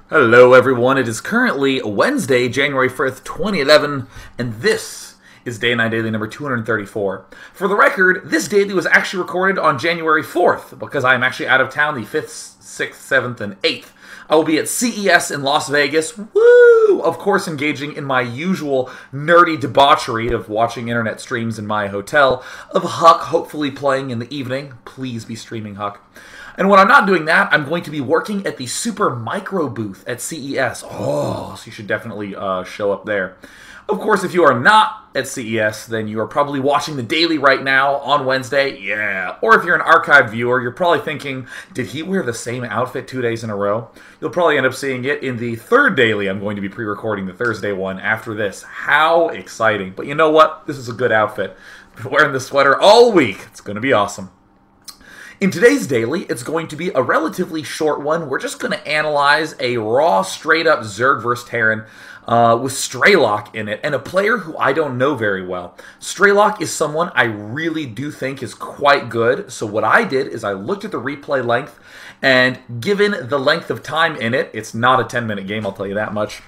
Hello everyone, it is currently Wednesday, January 1st, 2011, and this is Day 9 Daily number 234. For the record, this daily was actually recorded on January 4th, because I am actually out of town the 5th, 6th, 7th, and 8th. I will be at CES in Las Vegas, woo! Of course engaging in my usual nerdy debauchery of watching internet streams in my hotel, of Huck hopefully playing in the evening. Please be streaming Huck. And when I'm not doing that, I'm going to be working at the Super Micro booth at CES. Oh, so you should definitely show up there. Of course, if you are not at CES, then you are probably watching the daily right now on Wednesday. Yeah. Or if you're an archived viewer, you're probably thinking, did he wear the same outfit 2 days in a row? You'll probably end up seeing it in the third daily. I'm going to be pre-recording the Thursday one after this. How exciting. But you know what? This is a good outfit. I've been wearing this sweater all week. It's going to be awesome. In today's daily, it's going to be a relatively short one. We're just going to analyze a raw, straight-up Zerg vs. Terran with Strelok in it, and a player who I don't know very well. Strelok is someone I really do think is quite good, so what I did is I looked at the replay length, and given the length of time in it, it's not a 10-minute game, I'll tell you that much.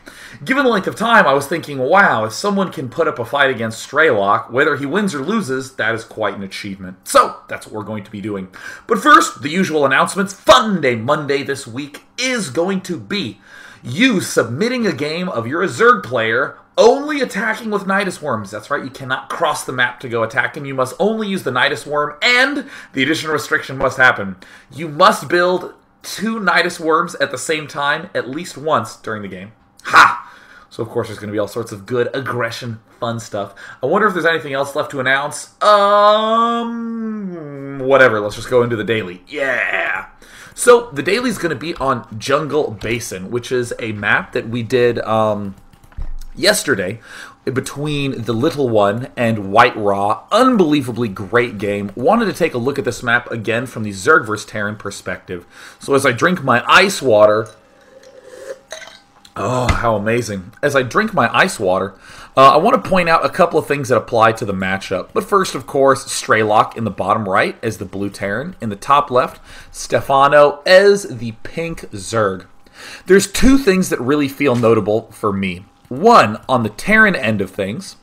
Given the length of time, I was thinking, wow, if someone can put up a fight against Strelok, whether he wins or loses, that is quite an achievement. So, that's what we're going to be doing. But first, the usual announcements. Fun Day Monday this week is going to be you submitting a game of your Zerg player only attacking with Nidus Worms. That's right, you cannot cross the map to go attack him. You must only use the Nidus Worm, and the additional restriction must happen. You must build 2 Nidus Worms at the same time at least once during the game. Ha! So, of course, there's going to be all sorts of good aggression, fun stuff. I wonder if there's anything else left to announce. Whatever, let's just go into the daily. Yeah! So, the daily is going to be on Jungle Basin, which is a map that we did yesterday between the Little One and White Raw. Unbelievably great game. Wanted to take a look at this map again from the Zerg vs. Terran perspective. So, as I drink my ice water... Oh, how amazing. As I drink my ice water, I want to point out a couple of things that apply to the matchup. But first, of course, Strelok in the bottom right as the blue Terran. In the top left, Stephano as the pink Zerg. There's 2 things that really feel notable for me. One, on the Terran end of things,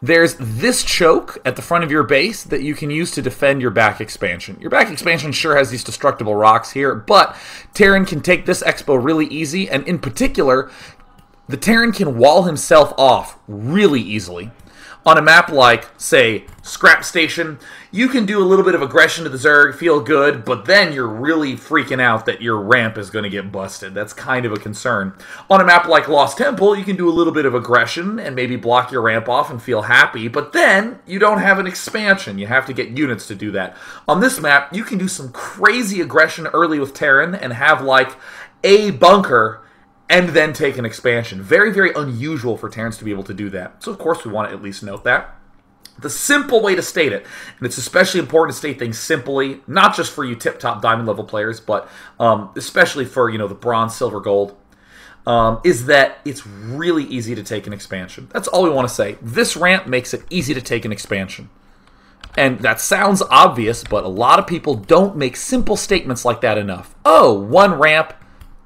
there's this choke at the front of your base that you can use to defend your back expansion. Your back expansion sure has these destructible rocks here, but Terran can take this expo really easy, and in particular, the Terran can wall himself off really easily. On a map like, say, Scrap Station, you can do a little bit of aggression to the Zerg, feel good, but then you're really freaking out that your ramp is going to get busted. That's kind of a concern. On a map like Lost Temple, you can do a little bit of aggression and maybe block your ramp off and feel happy, but then you don't have an expansion. You have to get units to do that. On this map, you can do some crazy aggression early with Terran and have like a bunker and then take an expansion. Very, very unusual for Terrans to be able to do that. So, of course, we want to at least note that. The simple way to state it, and it's especially important to state things simply, not just for you tip-top diamond level players, but especially for, the bronze, silver, gold, is that it's really easy to take an expansion. That's all we want to say. This ramp makes it easy to take an expansion. And that sounds obvious, but a lot of people don't make simple statements like that enough. Oh, 1 ramp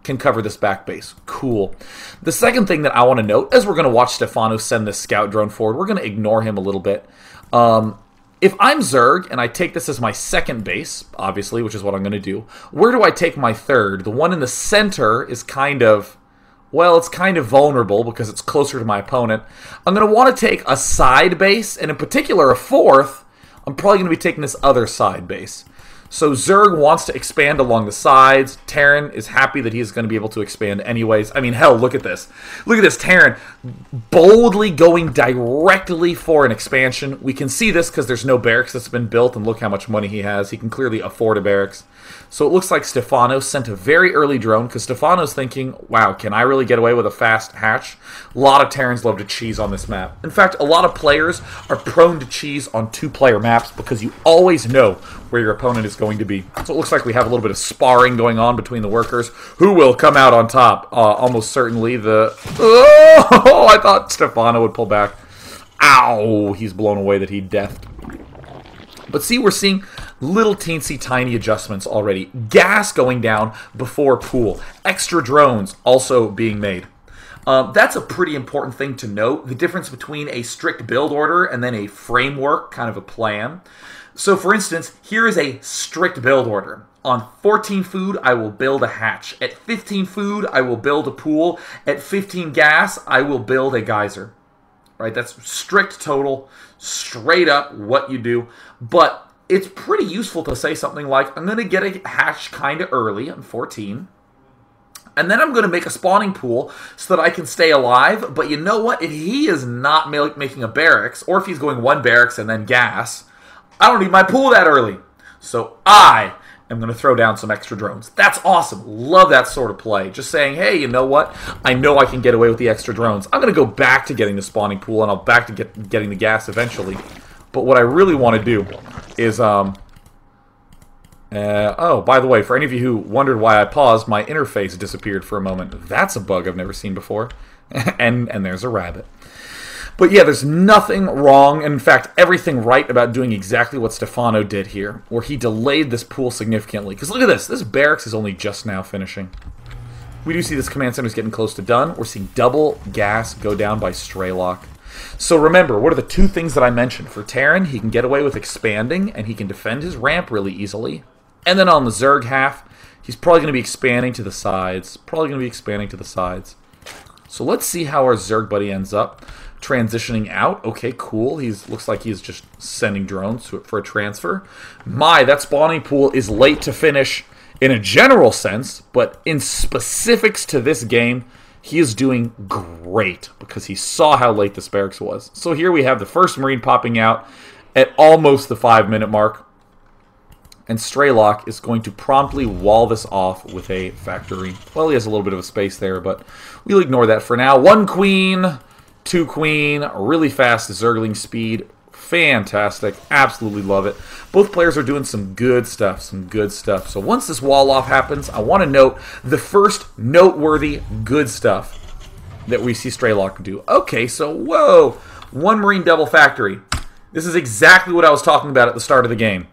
can cover this back base. Cool. The second thing that I want to note, as we're going to watch Stephano send this scout drone forward, we're going to ignore him a little bit. If I'm Zerg, and I take this as my second base, obviously, which is what I'm going to do, where do I take my third? The one in the center is kind of... well, it's kind of vulnerable because it's closer to my opponent. I'm going to want to take a side base, and in particular a fourth. I'm probably going to be taking this other side base. So Zerg wants to expand along the sides. Terran is happy that he's going to be able to expand anyways. I mean, hell, look at this. Look at this Terran boldly going directly for an expansion. We can see this because there's no barracks that's been built, and look how much money he has. He can clearly afford a barracks. So it looks like Stephano sent a very early drone because Stephano's thinking, wow, can I really get away with a fast hatch? A lot of Terrans love to cheese on this map. In fact, a lot of players are prone to cheese on 2-player maps because you always know where your opponent is going to be. So it looks like we have a little bit of sparring going on between the workers. Who will come out on top? Almost certainly the... Oh, I thought Stephano would pull back. Ow, he's blown away that he deathed. But see, we're seeing Little teensy tiny adjustments already. Gas going down before pool. Extra drones also being made. That's a pretty important thing to note. The difference between a strict build order and then a framework, kind of a plan. So for instance, here is a strict build order. On 14 food, I will build a hatch. At 15 food, I will build a pool. At 15 gas, I will build a geyser. Right? That's strict total, straight up what you do. But it's pretty useful to say something like, I'm going to get a hatch kind of early on 14. And then I'm going to make a spawning pool so that I can stay alive. But you know what? If he is not making a barracks, or if he's going one barracks and then gas, I don't need my pool that early. So I am going to throw down some extra drones. That's awesome. Love that sort of play. Just saying, hey, you know what? I know I can get away with the extra drones. I'm going to go back to getting the spawning pool, and I'll back to getting the gas eventually. But what I really want to do is... oh, by the way, for any of you who wondered why I paused, my interface disappeared for a moment. That's a bug I've never seen before. and there's a rabbit. But yeah, there's nothing wrong, in fact, everything right about doing exactly what Stephano did here, where he delayed this pool significantly. Because look at this. This barracks is only just now finishing. We do see this command center is getting close to done. We're seeing double gas go down by Strelok. So remember, what are the two things that I mentioned? For Terran, he can get away with expanding, and he can defend his ramp really easily. And then on the Zerg half, he's probably going to be expanding to the sides. So let's see how our Zerg buddy ends up. Transitioning out. Okay, cool. Looks like he's just sending drones for a transfer. That spawning pool is late to finish in a general sense, but in specifics to this game, he is doing great because he saw how late this barracks was. So here we have the first Marine popping out at almost the 5-minute mark. And Strelok is going to promptly wall this off with a factory. Well, he has a little bit of a space there, but we'll ignore that for now. 1 queen, 2 queen, really fast Zergling speed. Fantastic. Absolutely love it. Both players are doing some good stuff. So once this wall off happens, I want to note the first noteworthy good stuff that we see Strelok do. Okay, so whoa. 1 Marine double factory. This is exactly what I was talking about at the start of the game.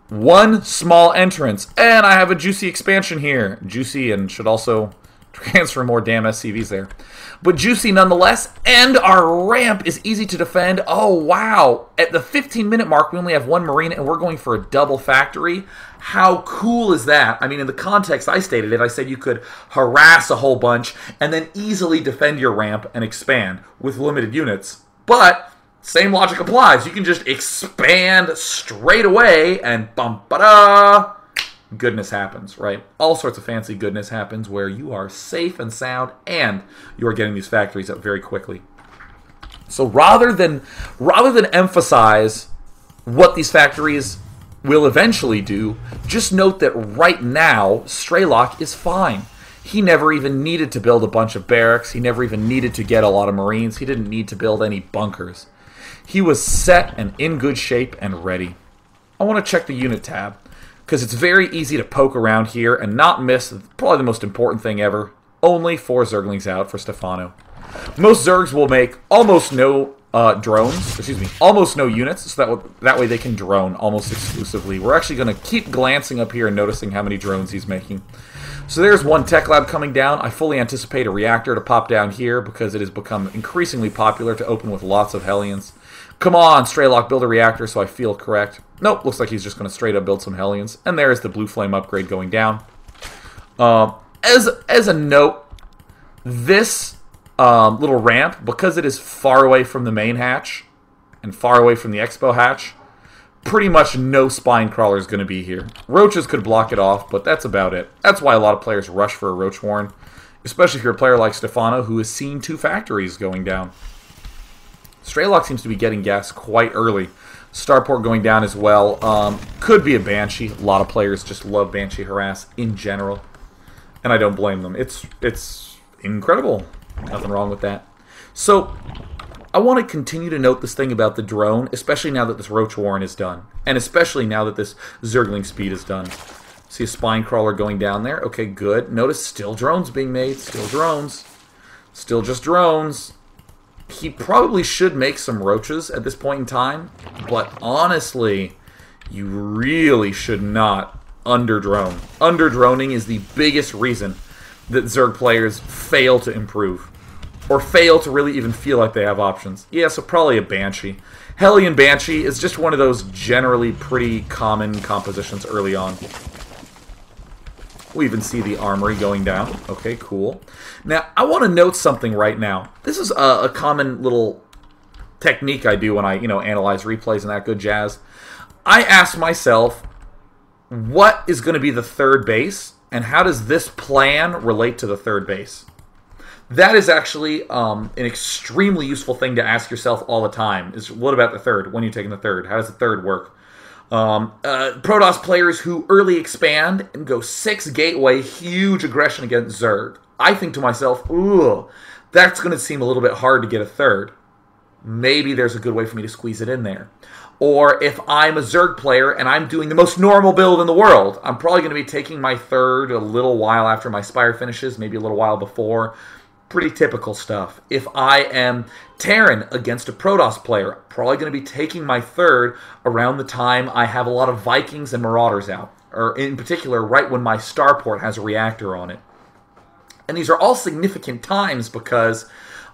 1 small entrance. And I have a juicy expansion here. Juicy, and should also transfer more damn SCVs there. But juicy nonetheless, and our ramp is easy to defend. Oh, wow. At the 15-minute mark, we only have 1 Marine, and we're going for a double factory. How cool is that? I mean, in the context I stated it, I said you could harass a whole bunch and then easily defend your ramp and expand with limited units. But same logic applies. You can just expand straight away and bum-ba-da, goodness happens, right? All sorts of fancy goodness happens where you are safe and sound and you are getting these factories up very quickly. So rather than emphasize what these factories will eventually do, just note that right now Strelok is fine. He never even needed to build a bunch of barracks. He never even needed to get a lot of Marines. He didn't need to build any bunkers. He was set and in good shape and ready. I want to check the unit tab, because it's very easy to poke around here and not miss probably the most important thing ever. Only 4 Zerglings out for Stephano. Most Zergs will make almost no almost no units, so that way they can drone almost exclusively. We're actually going to keep glancing up here and noticing how many drones he's making. So there's 1 tech lab coming down. I fully anticipate a reactor to pop down here because it has become increasingly popular to open with lots of Hellions. Come on, Strelok, build a reactor, so I feel correct. Nope, looks like he's just going to straight up build some Hellions. And there's the Blue Flame upgrade going down. As a note, this little ramp, because it is far away from the main hatch and far away from the expo hatch, pretty much no spine crawler is going to be here. Roaches could block it off, but that's about it. That's why a lot of players rush for a Roach Warren, especially if you're a player like Stephano, who has seen 2 factories going down. Strelok seems to be getting gas quite early. Starport going down as well. Could be a Banshee. A lot of players just love Banshee harass in general, and I don't blame them. It's incredible. Nothing wrong with that. So I want to continue to note this thing about the drone, especially now that this Roach Warren is done, and especially now that this Zergling speed is done. See a spine crawler going down there. Okay, good. Notice still drones being made. Still drones. Still just drones. He probably should make some roaches at this point in time, but honestly, you really should not under-drone. Under-droning is the biggest reason that Zerg players fail to improve. Or fail to really even feel like they have options. Yeah, so probably a Banshee. Hellion Banshee is just one of those generally pretty common compositions early on. We even see the armory going down. Okay, cool. Now, I want to note something right now. This is a common little technique I do when I, analyze replays and that good jazz. I ask myself, what is going to be the third base, and how does this plan relate to the third base? That is actually an extremely useful thing to ask yourself all the time, is what about the third? When are you taking the third? How does the third work? Protoss players who early expand and go 6 gateway, huge aggression against Zerg. I think to myself, ooh, that's going to seem a little bit hard to get a third. Maybe there's a good way for me to squeeze it in there. Or if I'm a Zerg player and I'm doing the most normal build in the world, I'm probably going to be taking my third a little while after my Spire finishes, maybe a little while before. Pretty typical stuff. If I am Terran against a Protoss player, probably going to be taking my third around the time I have a lot of Vikings and Marauders out. Or in particular, right when my starport has a reactor on it. And these are all significant times because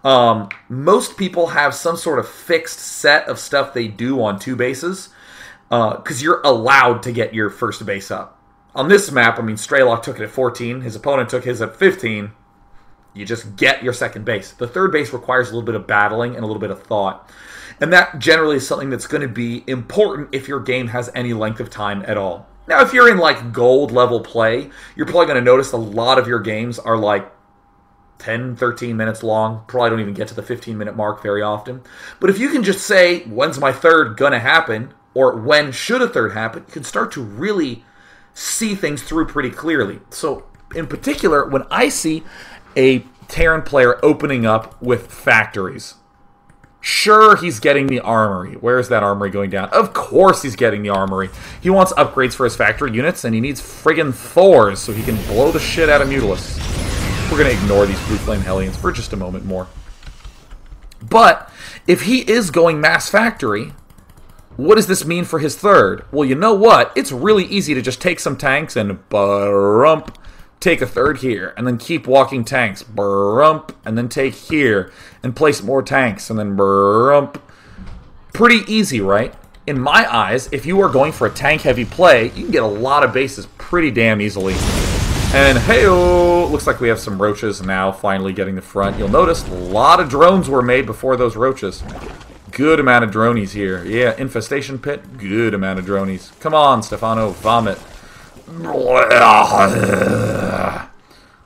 most people have some sort of fixed set of stuff they do on 2 bases. Because you're allowed to get your first base up. On this map, I mean, Strelok took it at 14. His opponent took his at 15. You just get your second base. The third base requires a little bit of battling and a little bit of thought. And that generally is something that's going to be important if your game has any length of time at all. Now, if you're in like gold level play, you're probably going to notice a lot of your games are like 10, 13 minutes long. Probably don't even get to the 15-minute mark very often. But if you can just say, when's my third going to happen? Or when should a third happen? You can start to really see things through pretty clearly. So, in particular, when I see a Terran player opening up with factories. Sure, he's getting the armory. Where's that armory going down? Of course he's getting the armory. He wants upgrades for his factory units, and he needs friggin' Thors so he can blow the shit out of Mutalisk. We're going to ignore these Blue Flame Hellions for just a moment more. But, if he is going mass factory, what does this mean for his third? Well, you know what? It's really easy to just take some tanks and take a third here, and then keep walking tanks, and then take here, and place more tanks, and then Pretty easy, right? In my eyes, if you are going for a tank-heavy play, you can get a lot of bases pretty damn easily. And hey-oh, looks like we have some roaches now finally getting the front. You'll notice a lot of drones were made before those roaches. Good amount of dronies here. Yeah, infestation pit, good amount of dronies. Come on, Stephano, vomit.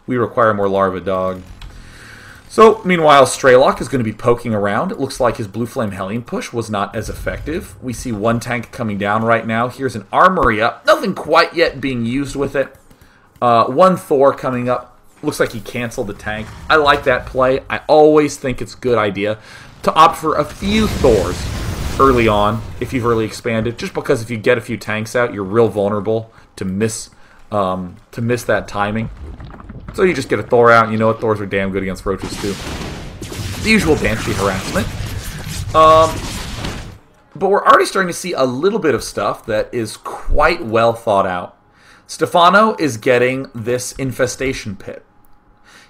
We require more larva, dog. So, meanwhile, Strelok is going to be poking around. It looks like his Blue Flame Hellion push was not as effective. We see one tank coming down right now. Here's an armory up. Nothing quite yet being used with it. One Thor coming up. Looks like he canceled the tank. I like that play. I always think it's a good idea to opt for a few Thors early on if you've early expanded. Just because if you get a few tanks out, you're real vulnerable to miss that timing. So you just get a Thor out, and you know what? Thors are damn good against roaches too. The usual Banshee harassment. But we're already starting to see a little bit of stuff that is quite well thought out. Stephano is getting this infestation pit.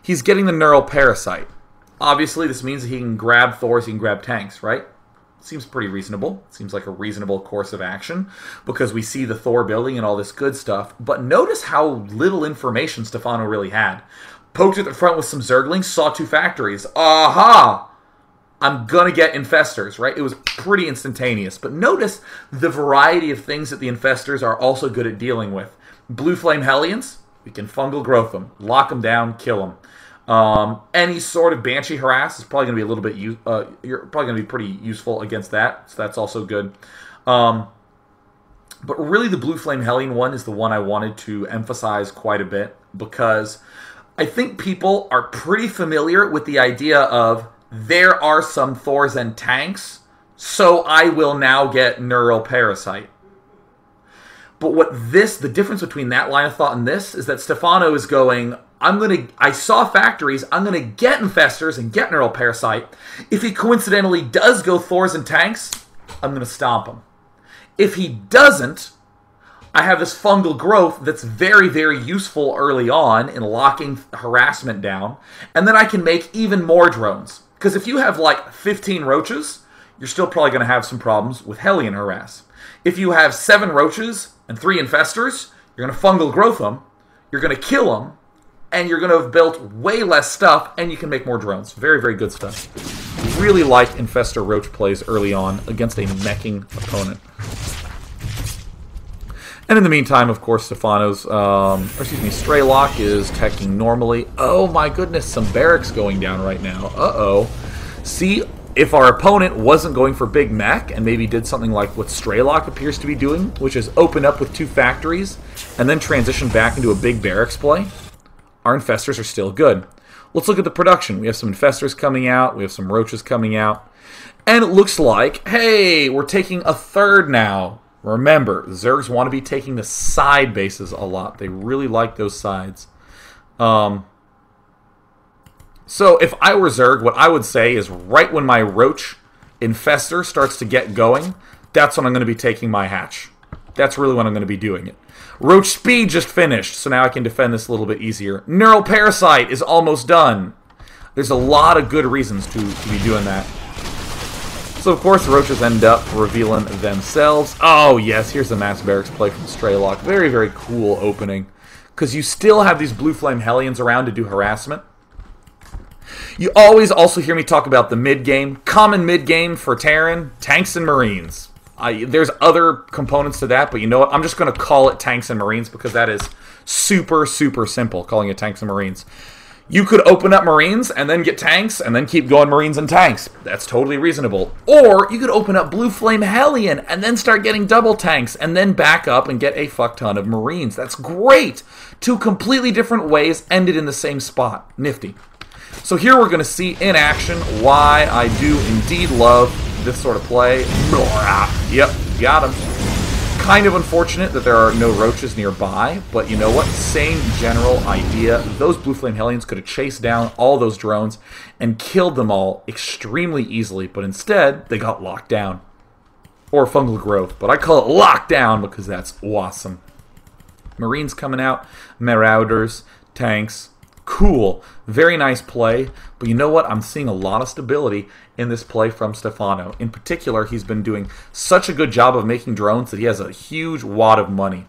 He's getting the neural parasite. Obviously, this means that he can grab Thors, he can grab tanks, right? Seems pretty reasonable. Seems like a reasonable course of action because we see the Thor building and all this good stuff. But notice how little information Stephano really had. Poked at the front with some Zerglings, saw 2 factories. Aha! I'm going to get infestors, right? It was pretty instantaneous. But notice the variety of things that the infestors are also good at dealing with. Blue Flame Hellions, we can fungal growth them, lock them down, kill them. Any sort of Banshee harass is probably going to be a little bit, you're probably going to be pretty useful against that, so that's also good. But really the Blue Flame Hellion one is the one I wanted to emphasize quite a bit, because I think people are pretty familiar with the idea of there are some Thors and tanks, so I will now get Neural Parasite. But the difference between that line of thought and this is that Stephano is going, I saw factories, I'm going to get infestors and get Neural Parasite. If he coincidentally does go Thors and tanks, I'm going to stomp him. If he doesn't, I have this fungal growth that's very, very useful early on in locking harassment down. And then I can make even more drones. Because if you have like 15 roaches, you're still probably going to have some problems with Hellion harass. If you have 7 roaches and 3 infestors, you're going to fungal growth them, you're going to kill them, and you're going to have built way less stuff, and you can make more drones. Very, very good stuff. Really like infestor roach plays early on against a meching opponent. And in the meantime, of course, Stephano's, Strelok is teching normally. Oh my goodness, some barracks going down right now. Uh-oh. See, if our opponent wasn't going for Big Mech and maybe did something like what Strelok appears to be doing, which is open up with 2 factories and then transition back into a big barracks play, our infestors are still good. Let's look at the production. We have some infestors coming out. We have some roaches coming out. And it looks like, hey, we're taking a third now. Remember, Zergs want to be taking the side bases a lot. They really like those sides. So if I were Zerg, what I would say is right when my roach infestor starts to get going, that's when I'm going to be taking my hatch. That's really when I'm going to be doing it. Roach speed just finished, so now I can defend this a little bit easier. Neural parasite is almost done. There's a lot of good reasons to be doing that. So, of course, roaches end up revealing themselves. Oh, yes, here's the mass barracks play from Strelok. Very, very cool opening. Because you still have these blue flame Hellions around to do harassment. You always also hear me talk about the mid-game. Common mid-game for Terran, tanks and Marines. There's other components to that, but you know what? I'm just going to call it tanks and Marines because that is super, super simple, calling it tanks and Marines. You could open up Marines and then get tanks and then keep going Marines and tanks. That's totally reasonable. Or you could open up Blue Flame Hellion and then start getting double tanks and then back up and get a fuck ton of Marines. That's great. 2 completely different ways ended in the same spot. Nifty. So here we're going to see in action why I do indeed love this sort of play. Yep, got him. Kind of unfortunate that there are no roaches nearby, but you know what? Same general idea. Those Blue Flame Hellions could have chased down all those drones and killed them all extremely easily, but instead, they got locked down. Or fungal growth, but I call it lockdown because that's awesome. Marines coming out, Marauders, tanks. Cool. Very nice play. But you know what? I'm seeing a lot of stability in this play from Stephano. In particular, he's been doing such a good job of making drones that he has a huge wad of money.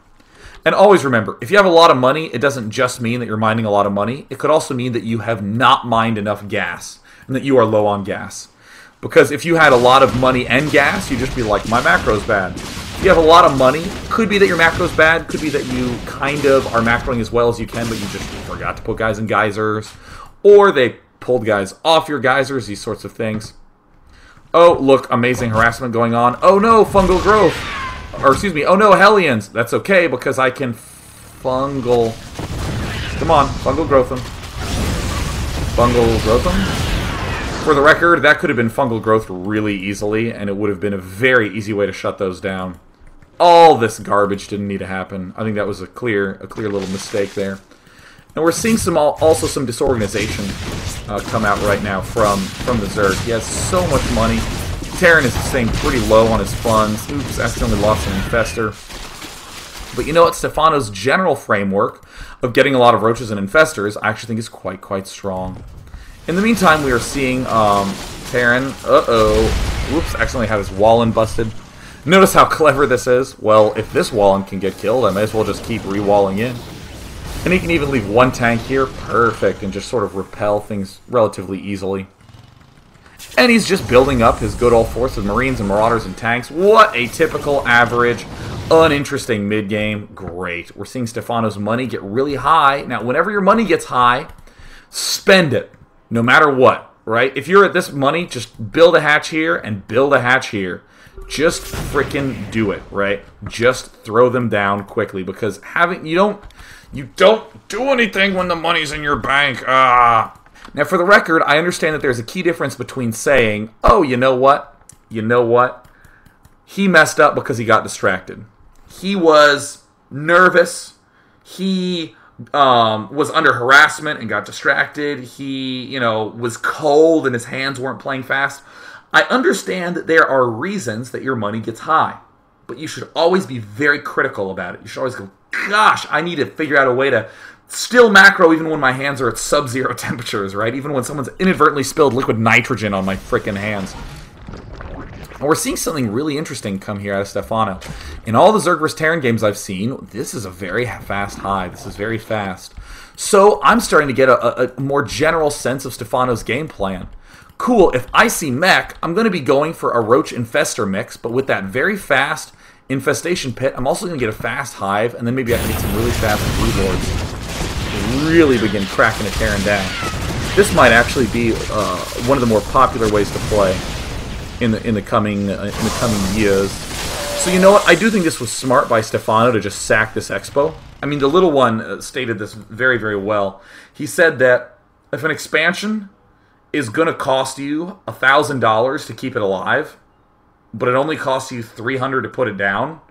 And always remember, if you have a lot of money, it doesn't just mean that you're mining a lot of money. It could also mean that you have not mined enough gas and that you are low on gas. Because if you had a lot of money and gas, you'd just be like, my macro's bad. If you have a lot of money, could be that your macro's bad, could be that you kind of are macroing as well as you can, but you just forgot to put guys in geysers, or they pulled guys off your geysers, these sorts of things. Oh, look, amazing harassment going on. Oh no, fungal growth. Or excuse me, oh no, Hellions. That's okay, because I can fungal... Come on, fungal growth them. Fungal growth them. For the record, that could have been fungal growth really easily, and it would have been a very easy way to shut those down. All this garbage didn't need to happen. I think that was a clear little mistake there. And we're seeing also some disorganization come out right now from the Zerg. He has so much money. Terran is staying pretty low on his funds. Oops, accidentally lost an infestor. But you know what? Stephano's general framework of getting a lot of roaches and infestors I actually think is quite strong. In the meantime, we are seeing Terran. Whoops, accidentally had his Wallen busted. Notice how clever this is. Well, if this Wallen can get killed, I may as well just keep re-walling in. And he can even leave 1 tank here. Perfect. And just sort of repel things relatively easily. And he's just building up his good old force of Marines and Marauders and tanks. What a typical average, uninteresting mid-game. Great. We're seeing Stephano's money get really high. Now, whenever your money gets high, spend it. No matter what, right? If you're at this money, just build a hatch here and build a hatch here. Just frickin' do it, right? Just throw them down quickly because you don't do anything when the money's in your bank. Now, for the record, I understand that there's a key difference between saying, "Oh, you know what? He messed up because he got distracted. He was nervous. He was under harassment and got distracted. He, was cold and his hands weren't playing fast." I understand that there are reasons that your money gets high. but you should always be very critical about it. You should always go, gosh, I need to figure out a way to still macro even when my hands are at sub-zero temperatures, right? Even when someone's inadvertently spilled liquid nitrogen on my frickin' hands. And we're seeing something really interesting come here out of Stephano. In all the Zerg vs. Terran games I've seen, this is a very fast hive. This is very fast. So I'm starting to get a more general sense of Stephano's game plan. Cool, if I see mech, I'm going to be going for a Roach Infestor mix, but with that very fast Infestation Pit, I'm also going to get a fast hive, and then maybe I can get some really fast Brood Lords. Really begin cracking a Terran down. This might actually be one of the more popular ways to play in the coming years. So you know what? I do think this was smart by Stephano to just sack this expo. I mean, the little one stated this very, very well. He said that if an expansion is going to cost you $1,000 to keep it alive, but it only costs you $300 to put it down,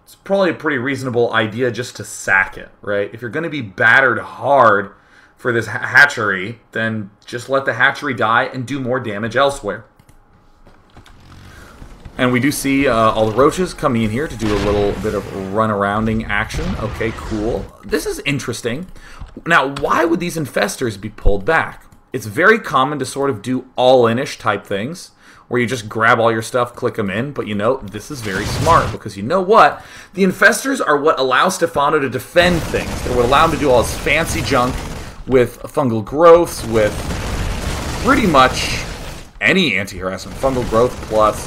it's probably a pretty reasonable idea just to sack it, right? If you're going to be battered hard for this hatchery, then just let the hatchery die and do more damage elsewhere. And we do see all the roaches coming in here to do a little bit of run-arounding action. Okay, cool. This is interesting. Now, why would these infestors be pulled back? It's very common to sort of do all-in-ish type things, where you just grab all your stuff, click them in, but you know, this is very smart, because you know what? The infestors are what allow Stephano to defend things. They're what allow him to do all his fancy junk with fungal growths, with pretty much any anti-harassment. Fungal growth plus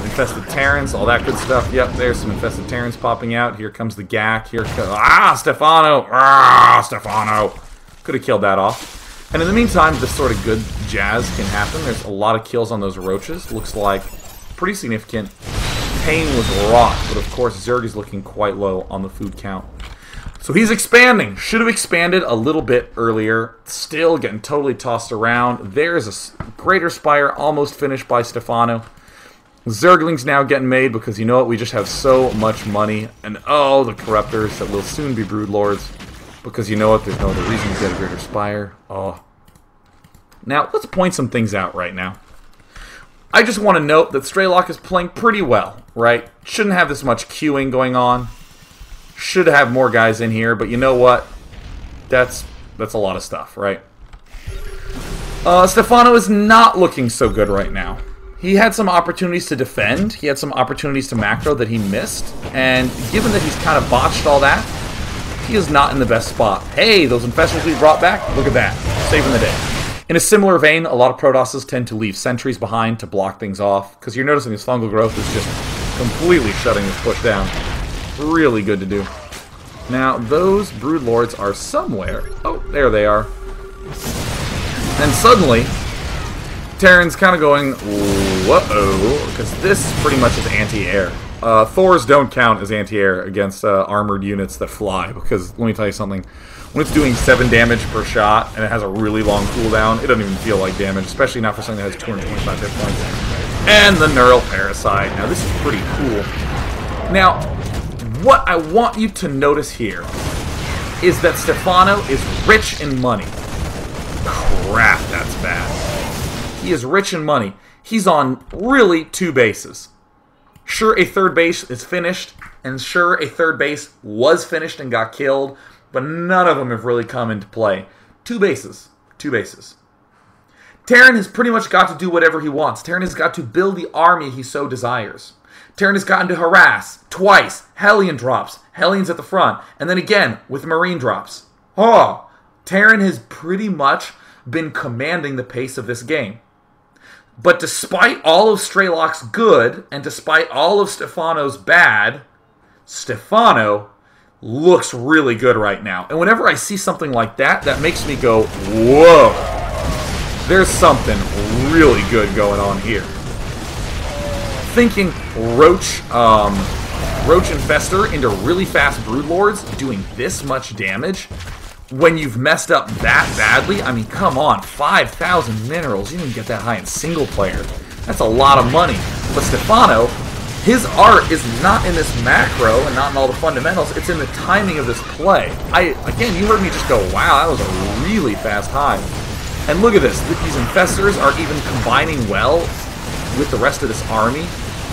infested Terrans, all that good stuff. Yep, there's some infested Terrans popping out. Here comes the Gak. Here comes... Stephano! Stephano! Could have killed that off. And in the meantime, this sort of good jazz can happen. There's a lot of kills on those roaches. Looks like pretty significant. Pain was wrought, but of course Zerg is looking quite low on the food count. So he's expanding. Should have expanded a little bit earlier. Still getting totally tossed around. There's a Greater Spire almost finished by Stephano. Zergling's now getting made because, you know what, we just have so much money. And oh, the Corruptors that will soon be Broodlords. Because you know what, there's no other reason to get a Greater Spire. Oh. Now, let's point some things out right now. I just want to note that Strelok is playing pretty well, right? Shouldn't have this much queuing going on. Should have more guys in here, but you know what? That's a lot of stuff, right? Stephano is not looking so good right now. He had some opportunities to defend. He had some opportunities to macro that he missed. And given that he's kind of botched all that, he is not in the best spot. Hey, those infestors we brought back, look at that. Saving the day. In a similar vein, a lot of Protosses tend to leave sentries behind to block things off, because you're noticing this fungal growth is just completely shutting this push down. Really good to do. Now, those Broodlords are somewhere. Oh, there they are. And suddenly, Terran's kind of going, whoa, because this pretty much is anti-air. Thors don't count as anti-air against armored units that fly, because let me tell you something. When it's doing 7 damage per shot, and it has a really long cooldown, it doesn't even feel like damage, especially not for something that has 225 hit points. And the Neural Parasite. Now, this is pretty cool. Now, what I want you to notice here is that Stephano is rich in money. Crap, that's bad. He is rich in money. He's on really 2 bases. Sure, a third base is finished, and sure, a third base was finished and got killed, but none of them have really come into play. 2 bases. 2 bases. Terran has pretty much got to do whatever he wants. Terran has got to build the army he so desires. Terran has gotten to harass twice. Hellion drops. Hellion's at the front. And then again with Marine drops. Oh, Terran has pretty much been commanding the pace of this game. But despite all of Strelok's good, and despite all of Stephano's bad, Stephano looks really good right now. And whenever I see something like that, that makes me go, whoa, there's something really good going on here. Thinking Roach Infestor into really fast Broodlords doing this much damage when you've messed up that badly, I mean, come on, 5,000 minerals, you didn't get that high in single player. That's a lot of money. But Stephano, his art is not in this macro and not in all the fundamentals, it's in the timing of this play. Again, you heard me just go, wow, that was a really fast high. And look at this, these infestors are even combining well with the rest of this army.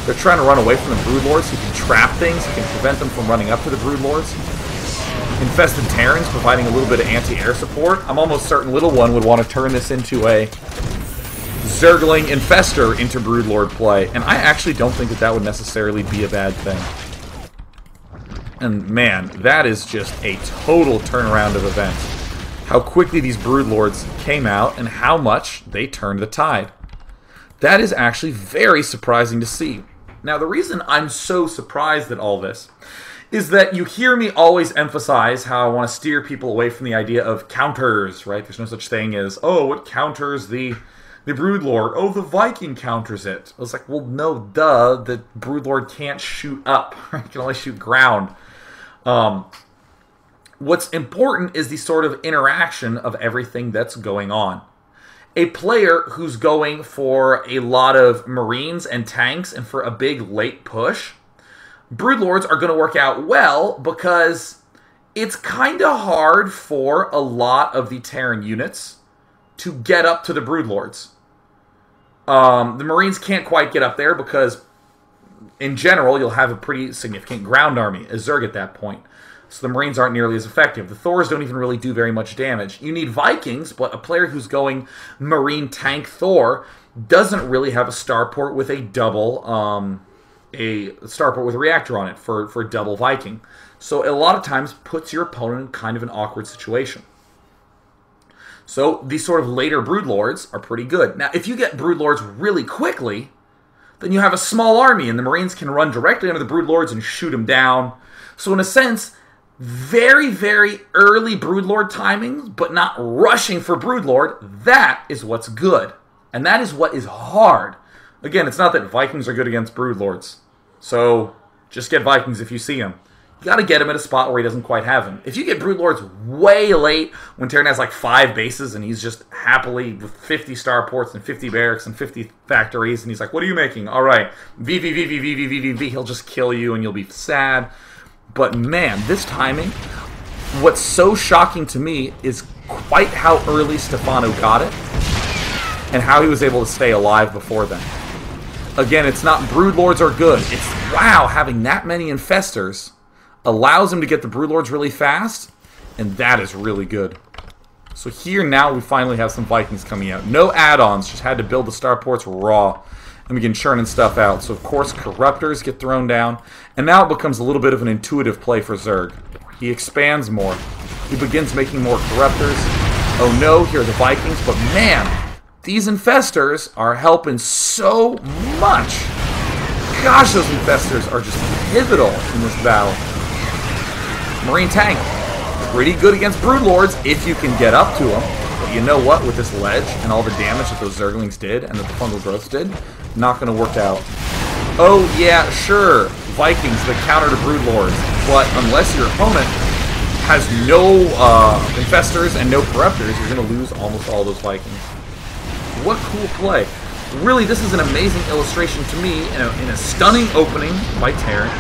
They're trying to run away from the Broodlords. He can trap things. He can prevent them from running up to the Broodlords. Infested Terrans providing a little bit of anti-air support. I'm almost certain Little One would want to turn this into a Zergling Infester into Broodlord play. And I actually don't think that that would necessarily be a bad thing. And man, that is just a total turnaround of events. How quickly these Broodlords came out and how much they turned the tide. That is actually very surprising to see. Now, the reason I'm so surprised at all this is that you hear me always emphasize how I want to steer people away from the idea of counters, right? There's no such thing as, oh, what counters the Broodlord? Oh, the Viking counters it. I was like, well, no, duh. The Broodlord can't shoot up. Right? It can only shoot ground. What's important is the sort of interaction of everything that's going on. A player who's going for a lot of Marines and tanks and for a big late push, Broodlords are going to work out well because it's kind of hard for a lot of the Terran units to get up to the Broodlords. The Marines can't quite get up there because, in general, you'll have a pretty significant ground army, a Zerg at that point. So the Marines aren't nearly as effective. The Thors don't even really do very much damage. You need Vikings, but a player who's going Marine Tank Thor doesn't really have a starport with a double, a starport with a reactor on it for double Viking. So a lot of times puts your opponent in kind of an awkward situation. So these sort of later Broodlords are pretty good. Now, if you get Broodlords really quickly, then you have a small army, and the Marines can run directly under the Broodlords and shoot them down. So in a sense, very, very early Broodlord timings, but not rushing for Broodlord, that is what's good. And that is what is hard. Again, it's not that Vikings are good against Broodlords. So just get Vikings if you see them. You got to get him at a spot where he doesn't quite have him. If you get Broodlords way late, when Terran has like 5 bases and he's just happily with 50 starports and 50 barracks and 50 factories, and he's like, what are you making? All right, V, he'll just kill you and you'll be sad. But man, this timing, what's so shocking to me is quite how early Stephano got it and how he was able to stay alive before then. Again, it's not Broodlords are good. It's, wow, having that many Infestors allows him to get the Broodlords really fast, and that is really good. So here now we finally have some Vikings coming out. No add-ons, just had to build the starports raw, and we can churning stuff out. So of course Corruptors get thrown down, and now it becomes a little bit of an intuitive play for Zerg. He expands more. He begins making more Corruptors. Oh no, here are the Vikings, but man, these Infestors are helping so much. Gosh, those Infestors are just pivotal in this battle. Marine Tank, pretty good against Broodlords if you can get up to them. But you know what? With this ledge and all the damage that those Zerglings did and that the fungal growths did, not going to work out. Oh yeah, sure, Vikings that counter to Broodlords, but unless your opponent has no Infestors and no Corruptors, you're going to lose almost all those Vikings. What cool play. Really, this is an amazing illustration to me in a stunning opening by Terran.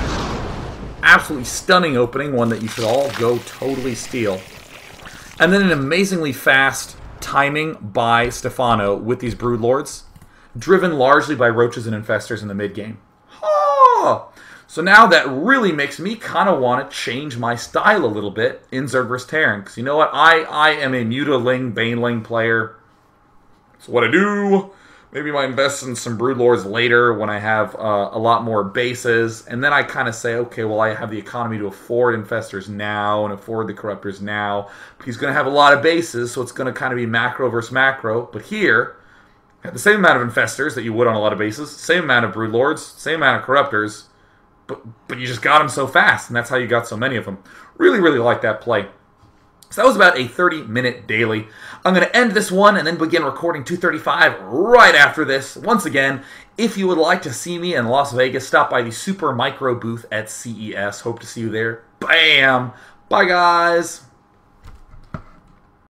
Absolutely stunning opening, one that you should all go totally steal. And then an amazingly fast timing by Stephano with these Broodlords, driven largely by Roaches and Infestors in the mid-game. Oh! So now that really makes me kind of want to change my style a little bit in Zerg vs. Terran. Because you know what? I am a Mutalisk, Baneling player. That's what I do. Maybe I might invest in some Broodlords later when I have a lot more bases. And then I kind of say, okay, well, I have the economy to afford Infestors now and afford the Corruptors now. He's going to have a lot of bases, so it's going to kind of be macro versus macro. But here, have the same amount of Infestors that you would on a lot of bases, same amount of Broodlords, same amount of Corruptors, but you just got them so fast, and that's how you got so many of them. Really, really like that play. So that was about a 30-minute daily. I'm going to end this one and then begin recording 235 right after this. Once again, if you would like to see me in Las Vegas, stop by the Super Micro booth at CES. Hope to see you there. Bam! Bye, guys!